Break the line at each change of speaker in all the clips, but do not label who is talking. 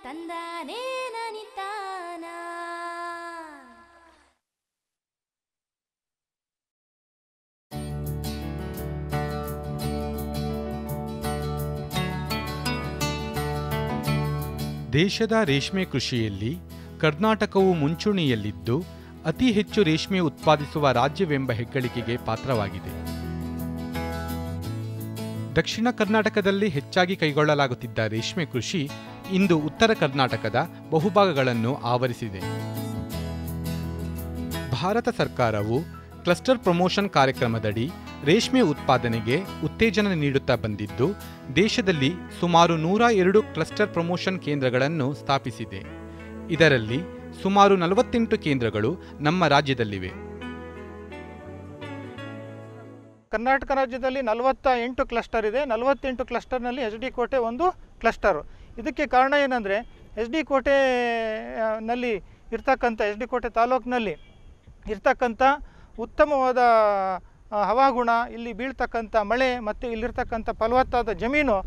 ತಂದಾನೇ ನನಿತಾನ.
ದೇಶದ ರೇಷ್ಮೆ ಕೃಷಿಯಲ್ಲಿ ಕರ್ನಾಟಕವು ಮುಂಚೂಣಿಯಲ್ಲಿದ್ದು ಅತಿ ಹೆಚ್ಚು ರೇಷ್ಮೆ ಉತ್ಪಾದಿಸುವ ರಾಜ್ಯವೆಂಬ ಹೆಗ್ಗಳಿಕೆಗೆ ಪಾತ್ರವಾಗಿದೆ. ದಕ್ಷಿಣ ಕರ್ನಾಟಕದಲ್ಲಿ ಹೆಚ್ಚಾಗಿ ಕೈಗೊಳ್ಳಲಾಗುತ್ತಿದ್ದ ರೇಷ್ಮೆ ಕೃಷಿ ಇಂದು ಉತ್ತರ ಕರ್ನಾಟಕದ ಬಹುಭಾಗಗಳನ್ನು ಆವರಿಸಿದೆ. ಭಾರತ ಸರ್ಕಾರವು ಕ್ಲಸ್ಟರ್ ಪ್ರಮೋಷನ್ ಕಾರ್ಯಕ್ರಮದಡಿ ರೇಷ್ಮೆ ಉತ್ಪಾದನೆಗೆ ಉತ್ತೇಜನ ನೀಡುತ್ತಾ ಬಂದಿದ್ದು, ದೇಶದಲ್ಲಿ ಸುಮಾರು 102 ಕ್ಲಸ್ಟರ್ ಪ್ರಮೋಷನ್ ಕೇಂದ್ರಗಳನ್ನು ಸ್ಥಾಪಿಸಿದೆ. ಇದರಲ್ಲಿ ಸುಮಾರು 48 ಕೇಂದ್ರಗಳು ನಮ್ಮ ರಾಜ್ಯದಲ್ಲಿವೆ.
ಕರ್ನಾಟಕ ರಾಜ್ಯದಲ್ಲಿ 48 ಕ್ಲಸ್ಟರ್ ಇದೆ. 48 ಕ್ಲಸ್ಟರ್ನಲ್ಲಿ ಎಚ್ ಡಿ ಕೋಟೆ ಒಂದು ಕ್ಲಸ್ಟರು. ಇದಕ್ಕೆ ಕಾರಣ ಏನಂದರೆ, ಎಚ್ ಡಿ ಕೋಟೆನಲ್ಲಿ ಇರ್ತಕ್ಕಂಥ ಎಚ್ ಡಿ ಕೋಟೆ ತಾಲೂಕಿನಲ್ಲಿ ಇರ್ತಕ್ಕಂಥ ಉತ್ತಮವಾದ ಹವಾಗುಣ, ಇಲ್ಲಿ ಬೀಳ್ತಕ್ಕಂಥ ಮಳೆ ಮತ್ತು ಇಲ್ಲಿರ್ತಕ್ಕಂಥ ಫಲವತ್ತಾದ ಜಮೀನು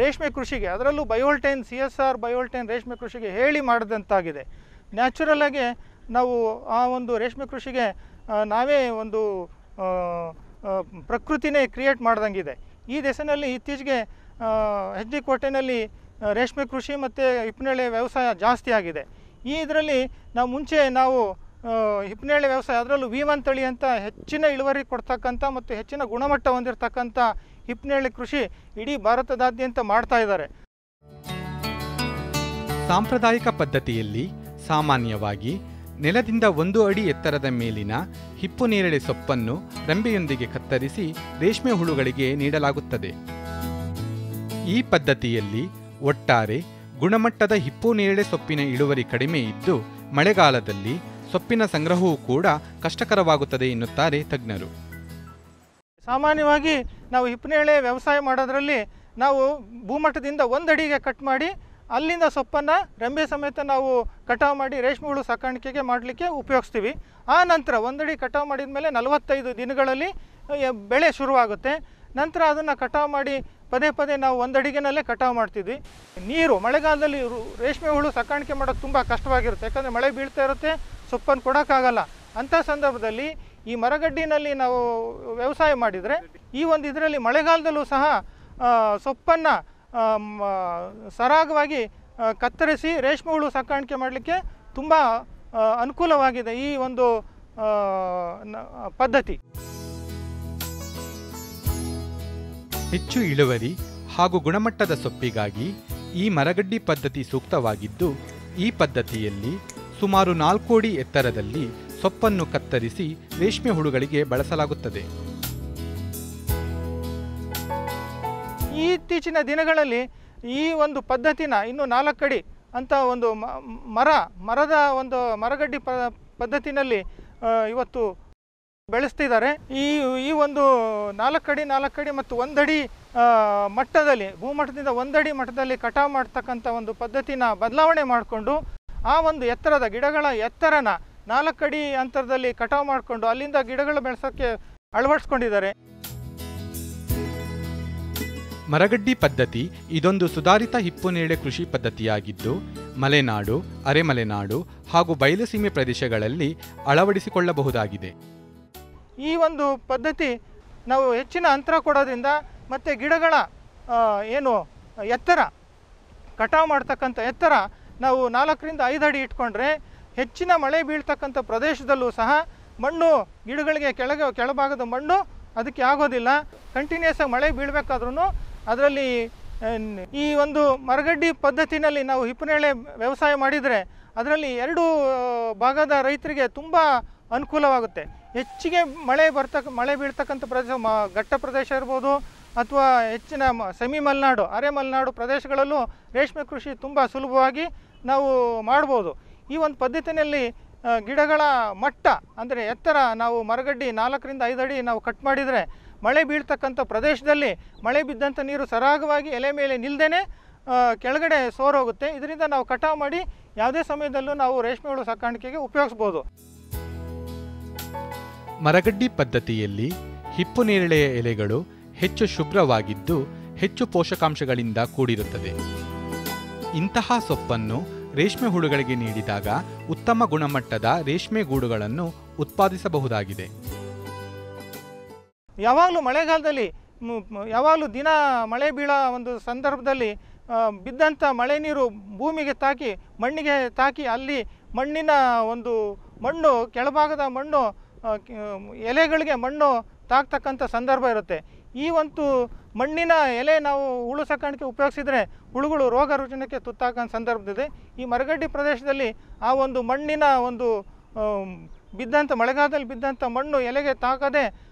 ರೇಷ್ಮೆ ಕೃಷಿಗೆ, ಅದರಲ್ಲೂ ಬಯೋಲ್ಟೈನ್ CSR ಬಯೋಲ್ಟೈನ್ ರೇಷ್ಮೆ ಕೃಷಿಗೆ ಹೇಳಿ ಮಾಡಿದಂತಾಗಿದೆ. ನ್ಯಾಚುರಲಾಗಿ ನಾವು ಆ ಒಂದು ರೇಷ್ಮೆ ಕೃಷಿಗೆ ನಾವೇ ಒಂದು ಪ್ರಕೃತಿನೇ ಕ್ರಿಯೇಟ್ ಮಾಡ್ದಂಗಿದೆ. ಈ ದಿಸೆಯಲ್ಲಿ ಇತ್ತೀಚೆಗೆ ಎಚ್ ಡಿ ಕೋಟೆನಲ್ಲಿ ರೇಷ್ಮೆ ಕೃಷಿ ಮತ್ತು ಹಿಪ್ಪನೇಳೆ ವ್ಯವಸಾಯ ಜಾಸ್ತಿ ಆಗಿದೆ. ಈ ಇದರಲ್ಲಿ ಮುಂಚೆ ನಾವು ಹಿಪ್ಪನೇಳೆ ವ್ಯವಸಾಯ, ಅದರಲ್ಲೂ V1 ತಳಿ ಅಂತ ಹೆಚ್ಚಿನ ಇಳುವರಿ ಕೊಡ್ತಕ್ಕಂಥ ಮತ್ತು ಹೆಚ್ಚಿನ ಗುಣಮಟ್ಟ ಹೊಂದಿರತಕ್ಕಂಥ ಹಿಪ್ಪನೇಳೆ ಕೃಷಿ ಇಡೀ ಭಾರತದಾದ್ಯಂತ ಮಾಡ್ತಾ ಇದ್ದಾರೆ.
ಸಾಂಪ್ರದಾಯಿಕ ಪದ್ಧತಿಯಲ್ಲಿ ಸಾಮಾನ್ಯವಾಗಿ ನೆಲದಿಂದ 1 ಅಡಿ ಎತ್ತರದ ಮೇಲಿನ ಹಿಪ್ಪುನೇರಳೆ ಸೊಪ್ಪನ್ನು ರೆಂಬೆಯೊಂದಿಗೆ ಕತ್ತರಿಸಿ ರೇಷ್ಮೆ ಹುಳುಗಳಿಗೆ ನೀಡಲಾಗುತ್ತದೆ. ಈ ಪದ್ಧತಿಯಲ್ಲಿ ಒಟ್ಟಾರೆ ಗುಣಮಟ್ಟದ ಹಿಪ್ಪುನೇರಳೆ ಸೊಪ್ಪಿನ ಇಳುವರಿ ಕಡಿಮೆ ಇದ್ದು, ಮಳೆಗಾಲದಲ್ಲಿ ಸೊಪ್ಪಿನ ಸಂಗ್ರಹವೂ ಕೂಡ ಕಷ್ಟಕರವಾಗುತ್ತದೆ ಎನ್ನುತ್ತಾರೆ ತಜ್ಞರು.
ಸಾಮಾನ್ಯವಾಗಿ ನಾವು ಹಿಪ್ಪನೇಳೆ ವ್ಯವಸಾಯ ಮಾಡೋದ್ರಲ್ಲಿ ನಾವು ಭೂಮಟ್ಟದಿಂದ 1 ಅಡಿಗೆ ಕಟ್ ಮಾಡಿ ಅಲ್ಲಿಂದ ಸೊಪ್ಪನ್ನು ರೆಂಬೆ ಸಮೇತ ನಾವು ಕಟಾವು ಮಾಡಿ ರೇಷ್ಮೆ ಹುಳು ಸಾಕಾಣಿಕೆಗೆ ಮಾಡಲಿಕ್ಕೆ ಉಪಯೋಗಿಸ್ತೀವಿ. ಆ ನಂತರ 1 ಅಡಿ ಕಟಾವು ಮಾಡಿದ ಮೇಲೆ 45 ದಿನಗಳಲ್ಲಿ ಬೆಳೆ ಶುರುವಾಗುತ್ತೆ. ನಂತರ ಅದನ್ನು ಕಟಾವು ಮಾಡಿ ಪದೇ ಪದೇ ನಾವು 1 ಅಡಿಗೆನಲ್ಲೇ ಕಟಾವು ಮಾಡ್ತಿದ್ವಿ. ನೀರು ಮಳೆಗಾಲದಲ್ಲಿ ರೇಷ್ಮೆ ಹುಳು ಸಾಕಾಣಿಕೆ ಮಾಡೋದು ತುಂಬ ಕಷ್ಟವಾಗಿರುತ್ತೆ, ಯಾಕಂದರೆ ಮಳೆ ಬೀಳ್ತಾ ಇರುತ್ತೆ, ಸೊಪ್ಪನ್ನು ಕೊಡೋಕ್ಕಾಗಲ್ಲ. ಅಂಥ ಸಂದರ್ಭದಲ್ಲಿ ಈ ಮರಗಡ್ಡಿನಲ್ಲಿ ನಾವು ವ್ಯವಸಾಯ ಮಾಡಿದರೆ ಈ ಒಂದು ಇದರಲ್ಲಿ ಮಳೆಗಾಲದಲ್ಲೂ ಸಹ ಸೊಪ್ಪನ್ನು ಸರಾಗವಾಗಿ ಕತ್ತರಿಸಿ ರೇಷ್ಮೆ ಹುಳು ಸಾಕಾಣಿಕೆ ಮಾಡಲಿಕ್ಕೆ ತುಂಬ ಅನುಕೂಲವಾಗಿದೆ ಈ ಒಂದು ಪದ್ಧತಿ.
ಹೆಚ್ಚು ಇಳುವರಿ ಹಾಗೂ ಗುಣಮಟ್ಟದ ಸೊಪ್ಪಿಗಾಗಿ ಈ ಮರಗಡ್ಡಿ ಪದ್ಧತಿ ಸೂಕ್ತವಾಗಿದ್ದು, ಈ ಪದ್ಧತಿಯಲ್ಲಿ ಸುಮಾರು 4 ಅಡಿ ಎತ್ತರದಲ್ಲಿ ಸೊಪ್ಪನ್ನು ಕತ್ತರಿಸಿ ರೇಷ್ಮೆ ಹುಳುಗಳಿಗೆ ಬಳಸಲಾಗುತ್ತದೆ.
ಇತ್ತೀಚಿನ ದಿನಗಳಲ್ಲಿ ಈ ಒಂದು ಪದ್ಧತಿನ ಇನ್ನು 4 ಅಡಿ ಅಂತ ಒಂದು ಮರದ ಒಂದು ಮರಗಡ್ಡಿ ಪದ್ಧತಿನಲ್ಲಿ ಇವತ್ತು ಬೆಳೆಸ್ತಿದ್ದಾರೆ. ಈ ಒಂದು 4 ಅಡಿ ಮತ್ತು 1 ಅಡಿ ಮಟ್ಟದಲ್ಲಿ, ಭೂಮಟ್ಟದಿಂದ 1 ಅಡಿ ಮಟ್ಟದಲ್ಲಿ ಕಟಾವು ಮಾಡ್ತಕ್ಕಂಥ ಒಂದು ಪದ್ಧತಿನ ಬದಲಾವಣೆ ಮಾಡಿಕೊಂಡು ಆ ಒಂದು ಎತ್ತರದ ಗಿಡಗಳ ಎತ್ತರನ 4 ಅಡಿ ಅಂತರದಲ್ಲಿ ಕಟಾವು ಮಾಡಿಕೊಂಡು ಅಲ್ಲಿಂದ ಗಿಡಗಳು ಬೆಳೆಸೋಕ್ಕೆ ಅಳವಡಿಸ್ಕೊಂಡಿದ್ದಾರೆ.
ಮರಗಡ್ಡಿ ಪದ್ಧತಿ ಇದೊಂದು ಸುಧಾರಿತ ಹಿಪ್ಪುನೇರಳೆ ಕೃಷಿ ಪದ್ಧತಿಯಾಗಿದ್ದು, ಮಲೆನಾಡು, ಅರೆಮಲೆನಾಡು ಹಾಗೂ ಬಯಲುಸೀಮೆ ಪ್ರದೇಶಗಳಲ್ಲಿ ಅಳವಡಿಸಿಕೊಳ್ಳಬಹುದಾಗಿದೆ.
ಈ ಒಂದು ಪದ್ಧತಿ ನಾವು ಹೆಚ್ಚಿನ ಅಂತರ ಕೊಡೋದ್ರಿಂದ ಮತ್ತು ಗಿಡಗಳ ಏನು ಎತ್ತರ, ಕಟಾವು ಮಾಡ್ತಕ್ಕಂಥ ಎತ್ತರ ನಾವು 4 ರಿಂದ 5 ಅಡಿ ಇಟ್ಕೊಂಡ್ರೆ ಹೆಚ್ಚಿನ ಮಳೆ ಬೀಳ್ತಕ್ಕಂಥ ಪ್ರದೇಶದಲ್ಲೂ ಸಹ ಮಣ್ಣು ಗಿಡಗಳಿಗೆ ಕೆಳಭಾಗದ ಮಣ್ಣು ಅದಕ್ಕೆ ಆಗೋದಿಲ್ಲ. ಕಂಟಿನ್ಯೂಸ್ ಆಗಿ ಮಳೆ ಬೀಳಬೇಕಾದ್ರೂ ಅದರಲ್ಲಿ ಈ ಒಂದು ಮರಗಡ್ಡಿ ಪದ್ಧತಿನಲ್ಲಿ ನಾವು ಹಿಪ್ಪನೇರಳೆ ವ್ಯವಸಾಯ ಮಾಡಿದರೆ ಅದರಲ್ಲಿ 2 ಭಾಗದ ರೈತರಿಗೆ ತುಂಬ ಅನುಕೂಲವಾಗುತ್ತೆ. ಹೆಚ್ಚಿಗೆ ಮಳೆ ಬೀಳ್ತಕ್ಕಂಥ ಪ್ರದೇಶ, ಘಟ್ಟ ಪ್ರದೇಶ ಇರ್ಬೋದು ಅಥವಾ ಹೆಚ್ಚಿನ ಸೆಮಿ ಮಲೆನಾಡು, ಅರೆ ಮಲೆನಾಡು ಪ್ರದೇಶಗಳಲ್ಲೂ ರೇಷ್ಮೆ ಕೃಷಿ ತುಂಬ ಸುಲಭವಾಗಿ ನಾವು ಮಾಡ್ಬೋದು. ಈ ಒಂದು ಪದ್ಧತಿನಲ್ಲಿ ಗಿಡಗಳ ಮಟ್ಟ ಅಂದರೆ ಎತ್ತರ ನಾವು ಮರಗಡ್ಡಿ 4 ರಿಂದ 5 ಅಡಿ ನಾವು ಕಟ್ ಮಾಡಿದರೆ ಮಳೆ ಬೀಳ್ತಕ್ಕಂಥ ಪ್ರದೇಶದಲ್ಲಿ ಮಳೆ ಬಿದ್ದಂಥ ನೀರು ಸರಾಗವಾಗಿ ಎಲೆ ಮೇಲೆ ನಿಲ್ಲದೇನೆ ಕೆಳಗಡೆ ಸೋರೋಗುತ್ತೆ. ಇದರಿಂದ ನಾವು ಕಟಾವು ಮಾಡಿ ಯಾವುದೇ ಸಮಯದಲ್ಲೂ ನಾವು ರೇಷ್ಮೆ ಹುಳು ಸಾಕಾಣಿಕೆಗೆ ಉಪಯೋಗಿಸ್ಬೋದು.
ಮರಗಡ್ಡಿ ಪದ್ಧತಿಯಲ್ಲಿ ಹಿಪ್ಪುನೇರಳೆಯ ಎಲೆಗಳು ಹೆಚ್ಚು ಶುಭ್ರವಾಗಿದ್ದು ಹೆಚ್ಚು ಪೋಷಕಾಂಶಗಳಿಂದ ಕೂಡಿರುತ್ತದೆ. ಇಂತಹ ಸೊಪ್ಪನ್ನು ರೇಷ್ಮೆ ಹುಳುಗಳಿಗೆ ನೀಡಿದಾಗ ಉತ್ತಮ ಗುಣಮಟ್ಟದ ರೇಷ್ಮೆ ಗೂಡುಗಳನ್ನು ಉತ್ಪಾದಿಸಬಹುದಾಗಿದೆ.
ಯಾವಾಗಲೂ ಮಳೆಗಾಲದಲ್ಲಿ ಯಾವಾಗಲೂ ದಿನ ಮಳೆ ಬೀಳೋ ಒಂದು ಸಂದರ್ಭದಲ್ಲಿ ಬಿದ್ದಂಥ ಮಳೆ ನೀರು ಭೂಮಿಗೆ ತಾಕಿ ಮಣ್ಣಿಗೆ ತಾಕಿ ಅಲ್ಲಿ ಮಣ್ಣಿನ ಒಂದು ಮಣ್ಣು ಕೆಳಭಾಗದ ಮಣ್ಣು ಎಲೆಗಳಿಗೆ ಮಣ್ಣು ತಾಕ್ತಕ್ಕಂಥ ಸಂದರ್ಭ ಇರುತ್ತೆ. ಈ ಒಂದು ಮಣ್ಣಿನ ಎಲೆ ನಾವು ಹುಳು ಸಾಕಾಣಿಕೆ ಉಪಯೋಗಿಸಿದರೆ ಹುಳುಗಳು ರೋಗ ರುಜಿನಕ್ಕೆ ತುತ್ತಾಗೋ ಸಂದರ್ಭದಿದೆ. ಈ ಮರಗಡ್ಡಿ ಪ್ರದೇಶದಲ್ಲಿ ಆ ಒಂದು ಮಣ್ಣಿನ ಒಂದು ಬಿದ್ದಂಥ ಮಳೆಗಾಲದಲ್ಲಿ ಬಿದ್ದಂಥ ಮಣ್ಣು ಎಲೆಗೆ ತಾಕದೆ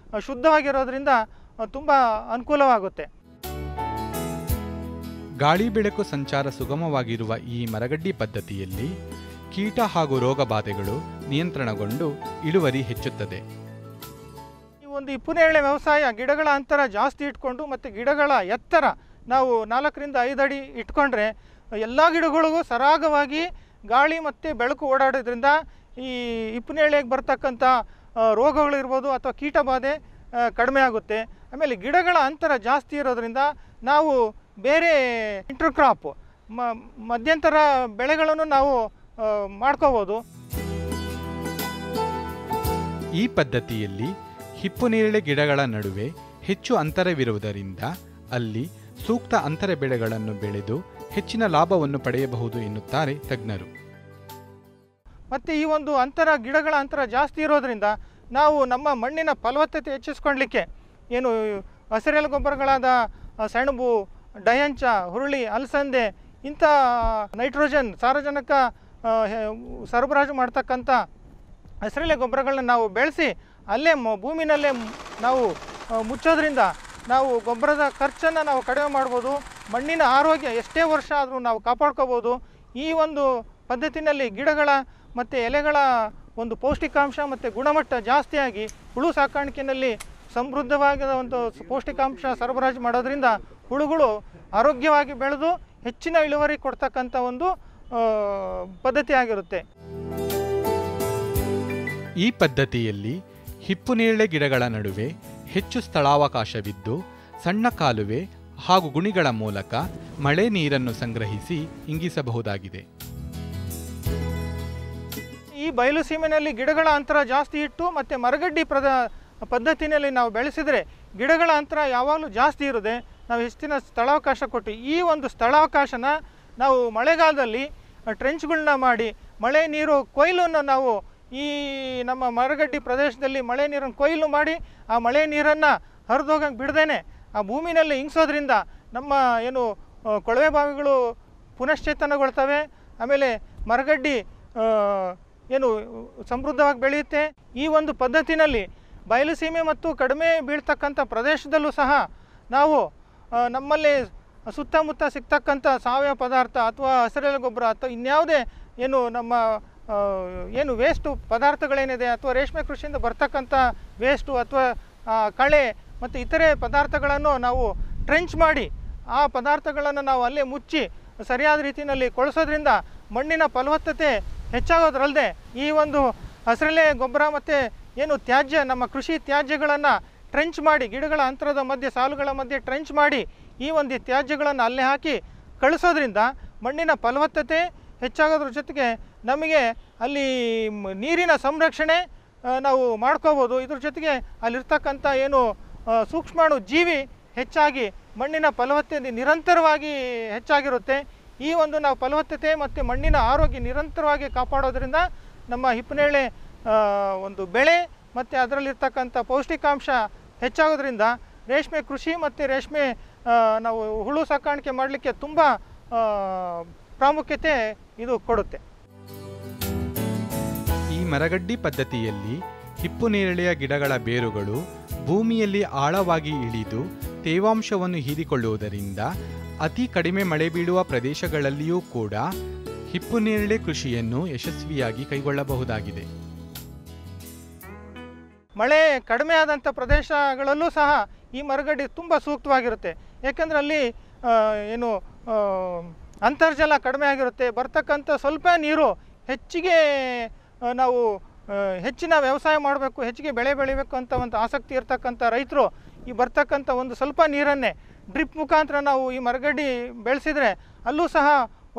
ಶುದ್ಧವಾಗಿರೋದ್ರಿಂದ ತುಂಬ ಅನುಕೂಲವಾಗುತ್ತೆ.
ಗಾಳಿ ಬೆಳಕು ಸಂಚಾರ ಸುಗಮವಾಗಿರುವ ಈ ಮರಗಡ್ಡಿ ಪದ್ಧತಿಯಲ್ಲಿ ಕೀಟ ಹಾಗೂ ರೋಗ ಬಾಧೆಗಳು ನಿಯಂತ್ರಣಗೊಂಡು ಇಳುವರಿ ಹೆಚ್ಚುತ್ತದೆ.
ಈ ಒಂದು ಹಿಪ್ಪುನೇರಳೆ ವ್ಯವಸಾಯ ಗಿಡಗಳ ಅಂತರ ಜಾಸ್ತಿ ಇಟ್ಕೊಂಡು ಮತ್ತು ಗಿಡಗಳ ಎತ್ತರ ನಾವು 4 ರಿಂದ 5 ಅಡಿ ಇಟ್ಕೊಂಡ್ರೆ ಎಲ್ಲ ಗಿಡಗಳಿಗೂ ಸರಾಗವಾಗಿ ಗಾಳಿ ಮತ್ತು ಬೆಳಕು ಓಡಾಡೋದ್ರಿಂದ ಈ ಹಿಪ್ಪುನೇರಳೆಗೆ ಬರ್ತಕ್ಕಂಥ ರೋಗಗಳಿರ್ಬೋದು ಅಥವಾ ಕೀಟ ಬಾಧೆ ಕಡಿಮೆ ಆಗುತ್ತೆ. ಆಮೇಲೆ ಗಿಡಗಳ ಅಂತರ ಜಾಸ್ತಿ ಇರೋದ್ರಿಂದ ನಾವು ಬೇರೆ ಇಂಟರ್ಕ್ರಾಪ್ ಮಧ್ಯಂತರ ಬೆಳೆಗಳನ್ನು ನಾವು ಮಾಡ್ಕೋಬೋದು.
ಈ ಪದ್ಧತಿಯಲ್ಲಿ ಹಿಪ್ಪುನೇರಳೆ ಗಿಡಗಳ ನಡುವೆ ಹೆಚ್ಚು ಅಂತರವಿರುವುದರಿಂದ ಅಲ್ಲಿ ಸೂಕ್ತ ಅಂತರ ಬೆಳೆಗಳನ್ನು ಬೆಳೆದು ಹೆಚ್ಚಿನ ಲಾಭವನ್ನು ಪಡೆಯಬಹುದು ಎನ್ನುತ್ತಾರೆ ತಜ್ಞರು.
ಮತ್ತು ಈ ಒಂದು ಗಿಡಗಳ ಅಂತರ ಜಾಸ್ತಿ ಇರೋದ್ರಿಂದ ನಾವು ನಮ್ಮ ಮಣ್ಣಿನ ಫಲವತ್ತತೆ ಹೆಚ್ಚಿಸ್ಕೊಳ್ಳಲಿಕ್ಕೆ ಏನು ಹಸಿರೆಲೆ ಗೊಬ್ಬರಗಳಾದ ಸೆಣಬು, ಡಯಂಚ, ಹುರುಳಿ, ಅಲಸಂದೆ ಇಂಥ ನೈಟ್ರೋಜನ್ ಸಾರಜನಕ ಸರಬರಾಜು ಮಾಡ್ತಕ್ಕಂಥ ಹಸಿರೆಲೆ ಗೊಬ್ಬರಗಳನ್ನ ನಾವು ಬೆಳೆಸಿ ಅಲ್ಲೇ ಭೂಮಿನಲ್ಲೇ ನಾವು ಮುಚ್ಚೋದ್ರಿಂದ ನಾವು ಗೊಬ್ಬರದ ಖರ್ಚನ್ನು ನಾವು ಕಡಿಮೆ ಮಾಡ್ಬೋದು. ಮಣ್ಣಿನ ಆರೋಗ್ಯ ಎಷ್ಟೇ ವರ್ಷ ಆದರೂ ನಾವು ಕಾಪಾಡ್ಕೋಬೋದು. ಈ ಒಂದು ಪದ್ಧತಿನಲ್ಲಿ ಗಿಡಗಳ ಮತ್ತು ಎಲೆಗಳ ಒಂದು ಪೌಷ್ಟಿಕಾಂಶ ಮತ್ತು ಗುಣಮಟ್ಟ ಜಾಸ್ತಿಯಾಗಿ ಹುಳು ಸಾಕಾಣಿಕೆಯಲ್ಲಿ ಸಮೃದ್ಧವಾದ ಒಂದು ಪೌಷ್ಟಿಕಾಂಶ ಸರಬರಾಜು ಮಾಡೋದ್ರಿಂದ ಹುಳುಗಳು ಆರೋಗ್ಯವಾಗಿ ಬೆಳೆದು ಹೆಚ್ಚಿನ ಇಳುವರಿ ಕೊಡ್ತಕ್ಕಂಥ ಒಂದು ಪದ್ಧತಿ ಆಗಿರುತ್ತೆ.
ಈ ಪದ್ಧತಿಯಲ್ಲಿ ಹಿಪ್ಪುನೇರಳೆ ಗಿಡಗಳ ನಡುವೆ ಹೆಚ್ಚು ಸ್ಥಳಾವಕಾಶವಿದ್ದು ಸಣ್ಣ ಕಾಲುವೆ ಹಾಗೂ ಗುಣಿಗಳ ಮೂಲಕ ಮಳೆ ನೀರನ್ನು ಸಂಗ್ರಹಿಸಿ ಇಂಗಿಸಬಹುದಾಗಿದೆ.
ಈ ಬಯಲು ಸೀಮೆಯಲ್ಲಿ ಗಿಡಗಳ ಅಂತರ ಜಾಸ್ತಿ ಇಟ್ಟು ಮತ್ತು ಮರಗಡ್ಡಿ ಪದ್ಧತಿನಲ್ಲಿ ನಾವು ಬೆಳೆಸಿದರೆ ಗಿಡಗಳ ಅಂತರ ಯಾವಾಗಲೂ ಜಾಸ್ತಿ ಇರುತ್ತೆ. ನಾವು ಹೆಚ್ಚಿನ ಸ್ಥಳಾವಕಾಶ ಕೊಟ್ಟು ಈ ಒಂದು ಸ್ಥಳಾವಕಾಶನ ನಾವು ಮಳೆಗಾಲದಲ್ಲಿ ಟ್ರೆಂಚ್ಗಳನ್ನ ಮಾಡಿ ಮಳೆ ನೀರು ಕೊಯ್ಲನ್ನು ನಾವು ಈ ನಮ್ಮ ಮರಗಡ್ಡಿ ಪ್ರದೇಶದಲ್ಲಿ ಮಳೆ ನೀರನ್ನು ಕೊಯ್ಲು ಮಾಡಿ ಆ ಮಳೆ ನೀರನ್ನು ಹರಿದೋಗಂಗೆ ಬಿಡದೇನೆ ಆ ಭೂಮಿನಲ್ಲಿ ಇಂಗಿಸೋದ್ರಿಂದ ನಮ್ಮ ಏನು ಕೊಳವೆ ಬಾವಿಗಳು ಪುನಶ್ಚೇತನಗೊಳ್ತವೆ. ಆಮೇಲೆ ಮರಗಡ್ಡಿ ಏನು ಸಮೃದ್ಧವಾಗಿ ಬೆಳೆಯುತ್ತೆ. ಈ ಒಂದು ಪದ್ಧತಿನಲ್ಲಿ ಬಯಲುಸೀಮೆ ಮತ್ತು ಕಡಿಮೆ ಬೀಳ್ತಕ್ಕಂಥ ಪ್ರದೇಶದಲ್ಲೂ ಸಹ ನಾವು ನಮ್ಮಲ್ಲಿ ಸುತ್ತಮುತ್ತ ಸಿಗ್ತಕ್ಕಂಥ ಸಾವಯವ ಪದಾರ್ಥ ಅಥವಾ ಹಸಿರೆಲೆ ಗೊಬ್ಬರ ಅಥವಾ ಇನ್ಯಾವುದೇ ಏನು ನಮ್ಮ ಏನು ವೇಸ್ಟು ಪದಾರ್ಥಗಳೇನಿದೆ ಅಥವಾ ರೇಷ್ಮೆ ಕೃಷಿಯಿಂದ ಬರ್ತಕ್ಕಂಥ ವೇಸ್ಟು ಅಥವಾ ಕಳೆ ಮತ್ತು ಇತರೆ ಪದಾರ್ಥಗಳನ್ನು ನಾವು ಟ್ರೆಂಚ್ ಮಾಡಿ ಆ ಪದಾರ್ಥಗಳನ್ನು ನಾವು ಅಲ್ಲೇ ಮುಚ್ಚಿ ಸರಿಯಾದ ರೀತಿಯಲ್ಲಿ ಕೊಳಿಸೋದ್ರಿಂದ ಮಣ್ಣಿನ ಫಲವತ್ತತೆ ಹೆಚ್ಚಾಗೋದ್ರಲ್ಲದೆ ಈ ಒಂದು ಹಸಿರೆಲೆ ಗೊಬ್ಬರ ಮತ್ತು ಏನು ತ್ಯಾಜ್ಯ ನಮ್ಮ ಕೃಷಿ ತ್ಯಾಜ್ಯಗಳನ್ನು ಟ್ರೆಂಚ್ ಮಾಡಿ ಗಿಡಗಳ ಅಂತರದ ಮಧ್ಯೆ ಸಾಲುಗಳ ಮಧ್ಯೆ ಟ್ರೆಂಚ್ ಮಾಡಿ ಈ ಒಂದು ತ್ಯಾಜ್ಯಗಳನ್ನು ಅಲ್ಲೇ ಹಾಕಿ ಕಳಿಸೋದ್ರಿಂದ ಮಣ್ಣಿನ ಫಲವತ್ತತೆ ಹೆಚ್ಚಾಗೋದ್ರ ಜೊತೆಗೆ ನಮಗೆ ಅಲ್ಲಿ ನೀರಿನ ಸಂರಕ್ಷಣೆ ನಾವು ಮಾಡ್ಕೋಬೋದು. ಇದ್ರ ಜೊತೆಗೆ ಅಲ್ಲಿರ್ತಕ್ಕಂಥ ಏನು ಸೂಕ್ಷ್ಮಾಣು ಜೀವಿ ಹೆಚ್ಚಾಗಿ ಮಣ್ಣಿನ ಫಲವತ್ತತೆ ನಿರಂತರವಾಗಿ ಹೆಚ್ಚಾಗಿರುತ್ತೆ. ಈ ಒಂದು ನಾವು ಫಲವತ್ತತೆ ಮತ್ತು ಮಣ್ಣಿನ ಆರೋಗ್ಯ ನಿರಂತರವಾಗಿ ಕಾಪಾಡೋದ್ರಿಂದ ನಮ್ಮ ಹಿಪ್ಪನೇರಳೆ ಒಂದು ಬೆಳೆ ಮತ್ತು ಅದರಲ್ಲಿರ್ತಕ್ಕಂಥ ಪೌಷ್ಟಿಕಾಂಶ ಹೆಚ್ಚಾಗೋದ್ರಿಂದ ರೇಷ್ಮೆ ಕೃಷಿ ಮತ್ತು ರೇಷ್ಮೆ ನಾವು ಹುಳು ಸಾಕಾಣಿಕೆ ಮಾಡಲಿಕ್ಕೆ ತುಂಬ ಪ್ರಾಮುಖ್ಯತೆ ಇದು ಕೊಡುತ್ತೆ.
ಈ ಮರಗಡ್ಡಿ ಪದ್ಧತಿಯಲ್ಲಿ ಹಿಪ್ಪುನೇರಳೆಯ ಗಿಡಗಳ ಬೇರುಗಳು ಭೂಮಿಯಲ್ಲಿ ಆಳವಾಗಿ ಇಳಿದು ತೇವಾಂಶವನ್ನು ಹೀರಿಕೊಳ್ಳುವುದರಿಂದ ಅತಿ ಕಡಿಮೆ ಮಳೆ ಬೀಳುವ ಪ್ರದೇಶಗಳಲ್ಲಿಯೂ ಕೂಡ ಹಿಪ್ಪುನೇರಳೆ ಕೃಷಿಯನ್ನು ಯಶಸ್ವಿಯಾಗಿ ಕೈಗೊಳ್ಳಬಹುದಾಗಿದೆ.
ಮಳೆ ಕಡಿಮೆ ಆದಂಥ ಪ್ರದೇಶಗಳಲ್ಲೂ ಸಹ ಈ ಮರಗಡ್ಡಿ ತುಂಬ ಸೂಕ್ತವಾಗಿರುತ್ತೆ. ಏಕೆಂದರೆ ಅಲ್ಲಿ ಏನು ಅಂತರ್ಜಲ ಕಡಿಮೆ ಆಗಿರುತ್ತೆ. ಬರ್ತಕ್ಕಂಥ ಸ್ವಲ್ಪ ನೀರು ಹೆಚ್ಚಿಗೆ ನಾವು ಹೆಚ್ಚಿನ ವ್ಯವಸಾಯ ಮಾಡಬೇಕು, ಹೆಚ್ಚಿಗೆ ಬೆಳೆ ಬೆಳಿಬೇಕು ಅಂತ ಒಂದು ಆಸಕ್ತಿ ಇರ್ತಕ್ಕಂಥ ರೈತರು ಈ ಬರ್ತಕ್ಕಂಥ ಒಂದು ಸ್ವಲ್ಪ ನೀರನ್ನೇ ಡ್ರಿಪ್ ಮುಖಾಂತರ ನಾವು ಈ ಮರಗಡ್ಡಿ ಬೆಳೆಸಿದರೆ ಅಲ್ಲೂ ಸಹ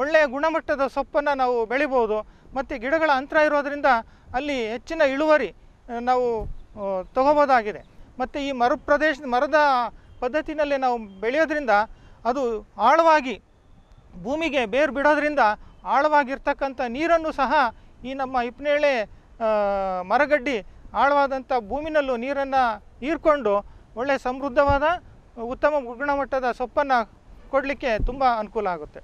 ಒಳ್ಳೆಯ ಗುಣಮಟ್ಟದ ಸೊಪ್ಪನ್ನು ನಾವು ಬೆಳಿಬೋದು. ಮತ್ತು ಗಿಡಗಳ ಅಂತರ ಇರೋದರಿಂದ ಅಲ್ಲಿ ಹೆಚ್ಚಿನ ಇಳುವರಿ ನಾವು ತಗೋಬೋದಾಗಿದೆ. ಮತ್ತು ಈ ಮರದ ಪದ್ಧತಿನಲ್ಲಿ ನಾವು ಬೆಳೆಯೋದ್ರಿಂದ ಅದು ಆಳವಾಗಿ ಭೂಮಿಗೆ ಬೇರು ಬಿಡೋದ್ರಿಂದ ಆಳವಾಗಿರ್ತಕ್ಕಂಥ ನೀರನ್ನು ಸಹ ಈ ನಮ್ಮ ಹಿಪ್ಪನೇರಳೆ ಮರಗಡ್ಡಿ ಆಳವಾದಂಥ ಭೂಮಿನಲ್ಲೂ ನೀರನ್ನು ಹೀರ್ಕೊಂಡು ಒಳ್ಳೆಯ ಸಮೃದ್ಧವಾದ ಉತ್ತಮ ಗುಣಮಟ್ಟದ ಸೊಪ್ಪನ್ನು ಕೊಡಲಿಕ್ಕೆ ತುಂಬ ಅನುಕೂಲ ಆಗುತ್ತೆ.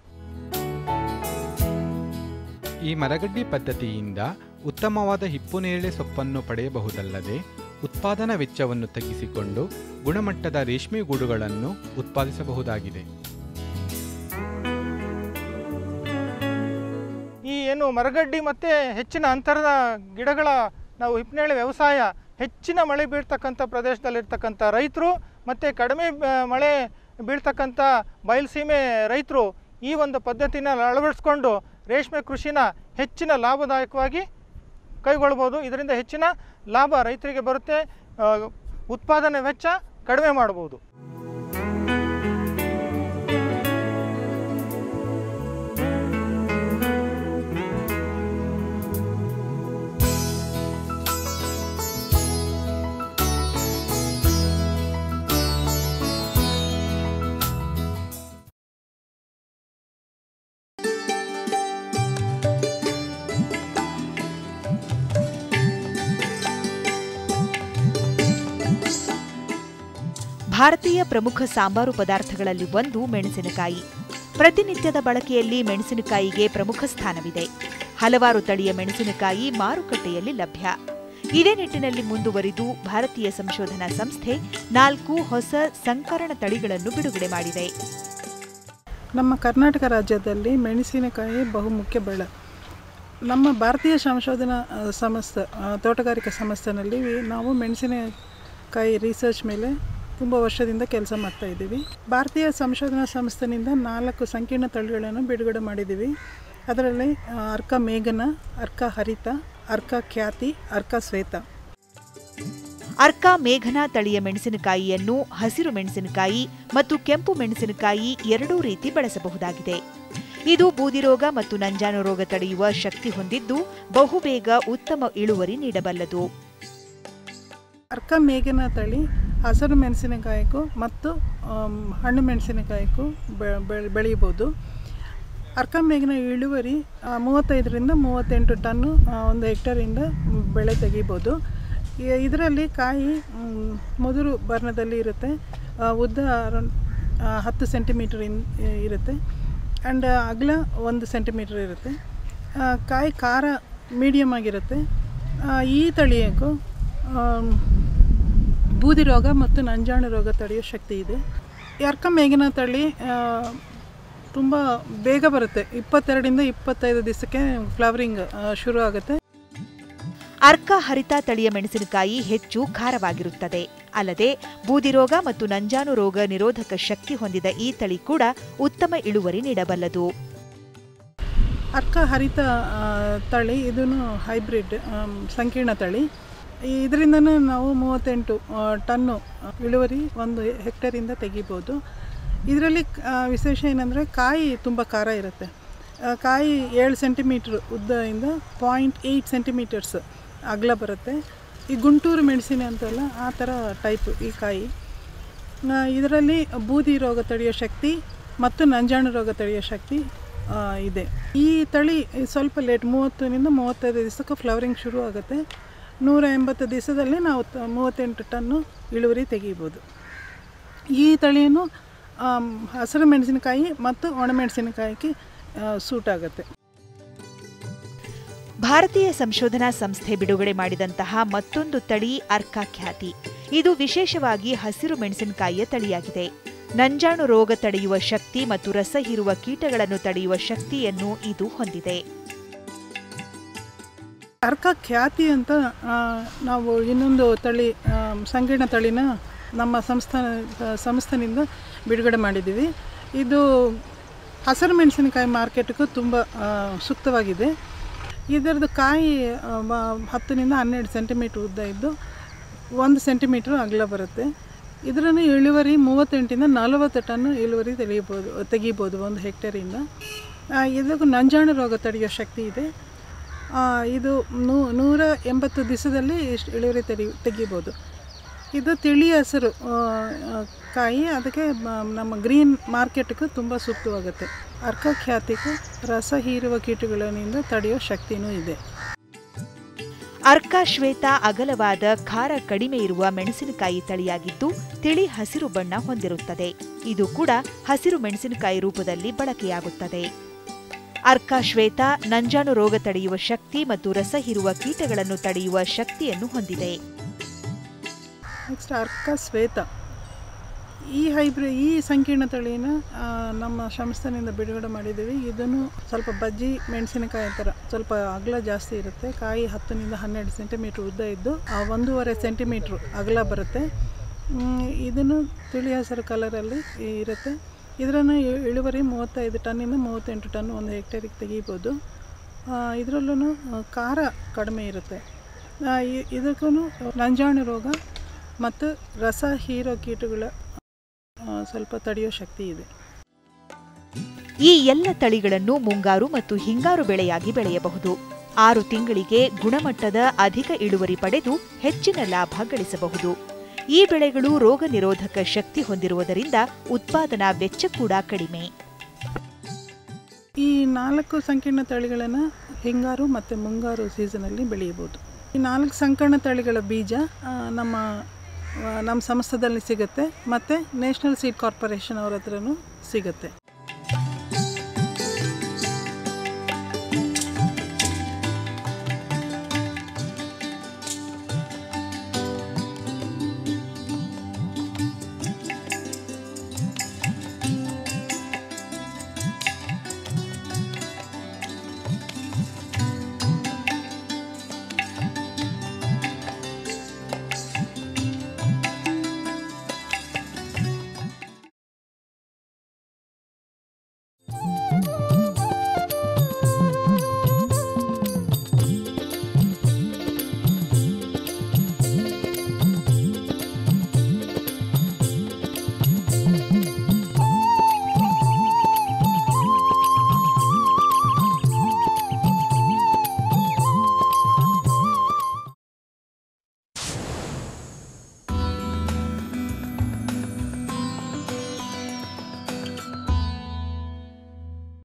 ಈ ಮರಗಡ್ಡಿ ಪದ್ಧತಿಯಿಂದ ಉತ್ತಮವಾದ ಹಿಪ್ಪುನೇರಳೆ ಸೊಪ್ಪನ್ನು ಪಡೆಯಬಹುದಲ್ಲದೆ ಉತ್ಪಾದನಾ ವೆಚ್ಚವನ್ನು ತಗ್ಗಿಸಿಕೊಂಡು ಗುಣಮಟ್ಟದ ರೇಷ್ಮೆ ಗೂಡುಗಳನ್ನು ಉತ್ಪಾದಿಸಬಹುದಾಗಿದೆ.
ಈ ಏನು ಮರಗಡ್ಡಿ ಮತ್ತು ಹೆಚ್ಚಿನ ಅಂತರದ ಗಿಡಗಳ ನಾವು ಹಿಪ್ಪನೇರಳೆ ವ್ಯವಸಾಯ ಹೆಚ್ಚಿನ ಮಳೆ ಬೀಳ್ತಕ್ಕಂಥ ಪ್ರದೇಶದಲ್ಲಿರ್ತಕ್ಕಂಥ ರೈತರು ಮತ್ತು ಕಡಿಮೆ ಮಳೆ ಬೀಳ್ತಕ್ಕಂಥ ಬಯಲುಸೀಮೆ ರೈತರು ಈ ಒಂದು ಪದ್ಧತಿನ ಅಳವಡಿಸ್ಕೊಂಡು ರೇಷ್ಮೆ ಕೃಷಿನ ಹೆಚ್ಚಿನ ಲಾಭದಾಯಕವಾಗಿ ಕೈಗೊಳ್ಬೋದು. ಇದರಿಂದ ಹೆಚ್ಚಿನ ಲಾಭ ರೈತರಿಗೆ ಬರುತ್ತೆ, ಉತ್ಪಾದನೆ ವೆಚ್ಚ ಕಡಿಮೆ ಮಾಡ್ಬೋದು.
ಭಾರತೀಯ ಪ್ರಮುಖ ಸಾಂಬಾರು ಪದಾರ್ಥಗಳಲ್ಲಿ ಒಂದು ಮೆಣಸಿನಕಾಯಿ. ಪ್ರತಿನಿತ್ಯದ ಬಳಕೆಯಲ್ಲಿ ಮೆಣಸಿನಕಾಯಿಗೆ ಪ್ರಮುಖ ಸ್ಥಾನವಿದೆ. ಹಲವಾರು ತಳಿಯ ಮೆಣಸಿನಕಾಯಿ ಮಾರುಕಟ್ಟೆಯಲ್ಲಿ ಲಭ್ಯ. ಇದೇ ನಿಟ್ಟಿನಲ್ಲಿ ಮುಂದುವರಿದು ಭಾರತೀಯ ಸಂಶೋಧನಾ ಸಂಸ್ಥೆ 4 ಹೊಸ ಸಂಕರಣ ತಳಿಗಳನ್ನು ಬಿಡುಗಡೆ ಮಾಡಿದೆ.
ನಮ್ಮ ಕರ್ನಾಟಕ ರಾಜ್ಯದಲ್ಲಿ ಮೆಣಸಿನಕಾಯಿ ಬಹುಮುಖ್ಯ ಬೆಳೆ. ನಮ್ಮ ಭಾರತೀಯ ಸಂಶೋಧನಾ ಸಂಸ್ಥೆ ತೋಟಗಾರಿಕಾ ಸಂಸ್ಥೆನಲ್ಲಿ ನಾವು ಮೆಣಸಿನಕಾಯಿ ರಿಸರ್ಚ್ ಮೇಲೆ ತುಂಬ ವರ್ಷದಿಂದ ಕೆಲಸ ಮಾಡ್ತಾ ಇದ್ದೀವಿ. ಭಾರತೀಯ ಸಂಶೋಧನಾ ಸಂಸ್ಥೆಯಿಂದ 4 ಸಂಕೀರ್ಣ ತಳಿಗಳನ್ನು ಬಿಡುಗಡೆ ಮಾಡಿದ್ದೀವಿ. ಅದರಲ್ಲಿ ಅರ್ಕ ಮೇಘನ, ಅರ್ಕ ಹರಿತ, ಅರ್ಕ ಖ್ಯಾತಿ, ಅರ್ಕ ಶ್ವೇತ.
ಅರ್ಕ ಮೇಘನ ತಳಿಯ ಮೆಣಸಿನಕಾಯಿಯನ್ನು ಹಸಿರು ಮೆಣಸಿನಕಾಯಿ ಮತ್ತು ಕೆಂಪು ಮೆಣಸಿನಕಾಯಿ ಎರಡೂ ರೀತಿ ಬಳಸಬಹುದಾಗಿದೆ. ಇದು ಬೂದಿರೋಗ ಮತ್ತು ನಂಜಾನು ರೋಗ ತಡೆಯುವ ಶಕ್ತಿ ಹೊಂದಿದ್ದು ಬಹುಬೇಗ ಉತ್ತಮ ಇಳುವರಿ ನೀಡಬಲ್ಲದು.
ಅರ್ಕ ಮೇಘನ ತಳಿ ಹಸಿರು ಮೆಣಸಿನಕಾಯಿಗೂ ಮತ್ತು ಹಣ್ಣು ಮೆಣಸಿನಕಾಯಿಗೂ ಬೆಳೆಯಬಹುದು. ಅರ್ಕ ಮೇಘನ ಇಳುವರಿ 35ರಿಂದ 38 ಟನ್ನು ಒಂದು ಹೆಕ್ಟರಿಂದ ಬೆಳೆ ತೆಗಿಬೋದು. ಇದರಲ್ಲಿ ಕಾಯಿ ಮುದುರು ಬಣ್ಣದಲ್ಲಿ ಇರುತ್ತೆ, ಉದ್ದ 10 ಸೆಂಟಿಮೀಟರ್ ಇರುತ್ತೆ ಆ್ಯಂಡ್ ಅಗಲ 1 ಸೆಂಟಿಮೀಟರ್ ಇರುತ್ತೆ. ಕಾಯಿ ಖಾರ ಮೀಡಿಯಮ್ ಆಗಿರುತ್ತೆ. ಈ ತಳಿಯಕ್ಕೂ ಬೂದಿ ರೋಗ ಮತ್ತು ನಂಜಾಣು ರೋಗ ತಡೆಯೋ ಶಕ್ತಿ ಇದೆ. ಅರ್ಕ ಮೇಘನ ತಳಿ ತುಂಬ ಬೇಗ ಬರುತ್ತೆ. 22ರಿಂದ 25 ದಿವಸಕ್ಕೆ ಫ್ಲವರಿಂಗ್ ಶುರು ಆಗುತ್ತೆ.
ಅರ್ಕ ಹರಿತ ತಳಿಯ ಮೆಣಸಿನಕಾಯಿ ಹೆಚ್ಚು ಖಾರವಾಗಿರುತ್ತದೆ. ಅಲ್ಲದೆ ಬೂದಿರೋಗ ಮತ್ತು ನಂಜಾನು ರೋಗ ನಿರೋಧಕ ಶಕ್ತಿ ಹೊಂದಿದ ಈ ತಳಿ ಕೂಡ ಉತ್ತಮ ಇಳುವರಿ ನೀಡಬಲ್ಲದು.
ಅರ್ಕ ಹರಿತ ತಳಿ ಇದನ್ನು ಹೈಬ್ರಿಡ್ ಸಂಕೀರ್ಣ ತಳಿ. ಇದರಿಂದನೂ ನಾವು 38 ಟನ್ನು ಇಳುವರಿ ಒಂದು ಹೆಕ್ಟರಿಂದ ತೆಗಿಬೋದು. ಇದರಲ್ಲಿ ವಿಶೇಷ ಏನಂದರೆ ಕಾಯಿ ತುಂಬ ಖಾರ ಇರುತ್ತೆ. ಕಾಯಿ 7 ಸೆಂಟಿಮೀಟ್ರ್ ಉದ್ದದಿಂದ 0.8 ಸೆಂಟಿಮೀಟರ್ಸ್ ಅಗಲ ಬರುತ್ತೆ. ಈ ಗುಂಟೂರು ಮೆಣಸಿನ ಅಂತಲ್ಲ ಆ ಥರ ಟೈಪ್ ಈ ಕಾಯಿ. ಇದರಲ್ಲಿ ಬೂದಿ ರೋಗ ತಡೆಯೋ ಶಕ್ತಿ ಮತ್ತು ನಂಜಾಣು ರೋಗ ತಡೆಯೋ ಶಕ್ತಿ ಇದೆ. ಈ ತಳಿ ಸ್ವಲ್ಪ ಲೇಟ್ 30ರಿಂದ 35 ದಿವಸಕ್ಕೆ ಫ್ಲವರಿಂಗ್ ಶುರು ಆಗುತ್ತೆ. 180 ದಿವಸದಲ್ಲಿ ನಾವು 38 ಟನ್ನು ಇಳುವರಿ ತೆಗಿಬೋದು. ಈ ತಳಿಯನ್ನು ಹಸಿರು ಮೆಣಸಿನಕಾಯಿ ಮತ್ತು ಒಣಮೆಣಸಿನಕಾಯಿಗೆ ಸೂಟ್ ಆಗುತ್ತೆ.
ಭಾರತೀಯ ಸಂಶೋಧನಾ ಸಂಸ್ಥೆ ಬಿಡುಗಡೆ ಮಾಡಿದಂತಹ ಮತ್ತೊಂದು ತಳಿ ಅರ್ಕ ಖ್ಯಾತಿ. ಇದು ವಿಶೇಷವಾಗಿ ಹಸಿರು ಮೆಣಸಿನಕಾಯಿಯ ತಳಿಯಾಗಿದೆ. ನಂಜಾಣು ರೋಗ ತಡೆಯುವ ಶಕ್ತಿ ಮತ್ತು ರಸ ಹೀರುವ ಕೀಟಗಳನ್ನು ತಡೆಯುವ ಶಕ್ತಿಯನ್ನು ಇದು ಹೊಂದಿದೆ.
ಅರ್ಕ ಖ್ಯಾತಿ ಅಂತ ನಾವು ಇನ್ನೊಂದು ತಳಿ ಸಂಕೀರ್ಣ ತಳಿನ ನಮ್ಮ ಸಂಸ್ಥೆನಿಂದ ಬಿಡುಗಡೆ ಮಾಡಿದ್ದೀವಿ. ಇದು ಹಸಿರು ಮೆಣಸಿನಕಾಯಿ ಮಾರ್ಕೆಟ್ಗೂ ತುಂಬ ಸೂಕ್ತವಾಗಿದೆ. ಇದರದ್ದು ಕಾಯಿ 10ರಿಂದ 12 ಸೆಂಟಿಮೀಟ್ರ್ ಉದ್ದ ಇದ್ದು 1 ಸೆಂಟಿಮೀಟ್ರ್ ಅಗಲ ಬರುತ್ತೆ. ಇದರಲ್ಲಿ ಇಳುವರಿ 38ರಿಂದ 40 ಟನ್ನು ಇಳುವರಿ ತೆಗಿಬೋದು ಒಂದು ಹೆಕ್ಟೇರಿಂದ. ಇದಕ್ಕೂ ನಂಜಾಣು ರೋಗ ತಡೆಯೋ ಶಕ್ತಿ ಇದೆ. ಇದು 180 ದಿವಸದಲ್ಲಿ ಇಳುವರಿ ತೆಗಿಬೋದು. ಇದು ತಿಳಿ ಹಸಿರು ಕಾಯಿ, ಅದಕ್ಕೆ ನಮ್ಮ ಗ್ರೀನ್ ಮಾರ್ಕೆಟ್ಗೂ ತುಂಬ ಸೂಕ್ತವಾಗುತ್ತೆ. ಅರ್ಕ ಖ್ಯಾತಿಗೂ ರಸ ಹೀರುವ ಕೀಟಗಳಿಂದ ತಡೆಯೋ ಶಕ್ತಿನೂ ಇದೆ.
ಅರ್ಕ ಶ್ವೇತ ಅಗಲವಾದ ಖಾರ ಕಡಿಮೆ ಇರುವ ಮೆಣಸಿನಕಾಯಿ ತಳಿಯಾಗಿದ್ದು ತಿಳಿ ಹಸಿರು ಬಣ್ಣ ಹೊಂದಿರುತ್ತದೆ. ಇದು ಕೂಡ ಹಸಿರು ಮೆಣಸಿನಕಾಯಿ ರೂಪದಲ್ಲಿ ಬಳಕೆಯಾಗುತ್ತದೆ. ಅರ್ಕ ಶ್ವೇತ ನಂಜಾಣು ರೋಗ ತಡೆಯುವ ಶಕ್ತಿ ಮತ್ತು ರಸ ಹೀರುವ ಕೀಟಗಳನ್ನು ತಡೆಯುವ ಶಕ್ತಿಯನ್ನು ಹೊಂದಿದೆ.
ನೆಕ್ಸ್ಟ್ ಅರ್ಕ ಶ್ವೇತ, ಈ ಸಂಕೀರ್ಣ ತಳಿನ ನಮ್ಮ ಸಂಸ್ಥೆಯಿಂದ ಬಿಡುಗಡೆ ಮಾಡಿದ್ದೀವಿ. ಇದನ್ನು ಸ್ವಲ್ಪ ಬಜ್ಜಿ ಮೆಣಸಿನಕಾಯಿ ಥರ ಸ್ವಲ್ಪ ಅಗಲ ಜಾಸ್ತಿ ಇರುತ್ತೆ. ಕಾಯಿ 10 to 12 ಸೆಂಟಿಮೀಟ್ರ್ ಉದ್ದ ಇದ್ದು 1.5 ಸೆಂಟಿಮೀಟ್ರ್ ಅಗಲ ಬರುತ್ತೆ. ಇದನ್ನು ತಿಳಿ ಹಸಿರು ಕಲರಲ್ಲಿ ಇರುತ್ತೆ. ಇದರನ್ನು ಇಳುವರಿ 35 ಟನ್ನಿಂದ 38 ಟನ್ ಒಂದು ಹೆಕ್ಟೇರಿಗೆ ತೆಗಿಬೋದು. ಇದರಲ್ಲೂ ಖಾರ ಕಡಿಮೆ ಇರುತ್ತೆ. ಇದಕ್ಕೂ ನಂಜಾಣು ರೋಗ ಮತ್ತು ರಸ ಹೀರೋ ಕೀಟಗಳ ಸ್ವಲ್ಪ ತಡೆಯೋ ಶಕ್ತಿ ಇದೆ.
ಈ ಎಲ್ಲ ತಳಿಗಳನ್ನು ಮುಂಗಾರು ಮತ್ತು ಹಿಂಗಾರು ಬೆಳೆಯಾಗಿ ಬೆಳೆಯಬಹುದು. 6 ತಿಂಗಳಿಗೆ ಗುಣಮಟ್ಟದ ಅಧಿಕ ಇಳುವರಿ ಪಡೆದು ಹೆಚ್ಚಿನ ಲಾಭ ಗಳಿಸಬಹುದು. ಈ ಬೆಳೆಗಳು ರೋಗ ನಿರೋಧಕ ಶಕ್ತಿ ಹೊಂದಿರುವುದರಿಂದ ಉತ್ಪಾದನಾ ವೆಚ್ಚ ಕೂಡ ಕಡಿಮೆ.
ಈ 4 ಸಂಕೀರ್ಣ ತಳಿಗಳನ್ನು ಹಿಂಗಾರು ಮತ್ತು ಮುಂಗಾರು ಸೀಸನಲ್ಲಿ ಬೆಳೆಯಬಹುದು. ಈ 4 ಸಂಕೀರ್ಣ ತಳಿಗಳ ಬೀಜ ನಮ್ಮ ಸಂಸ್ಥೆಯಲ್ಲಿ ಸಿಗುತ್ತೆ ಮತ್ತು ನ್ಯಾಷನಲ್ ಸೀಡ್ ಕಾರ್ಪೊರೇಷನ್ ಅವ್ರ ಹತ್ರನೂ ಸಿಗುತ್ತೆ.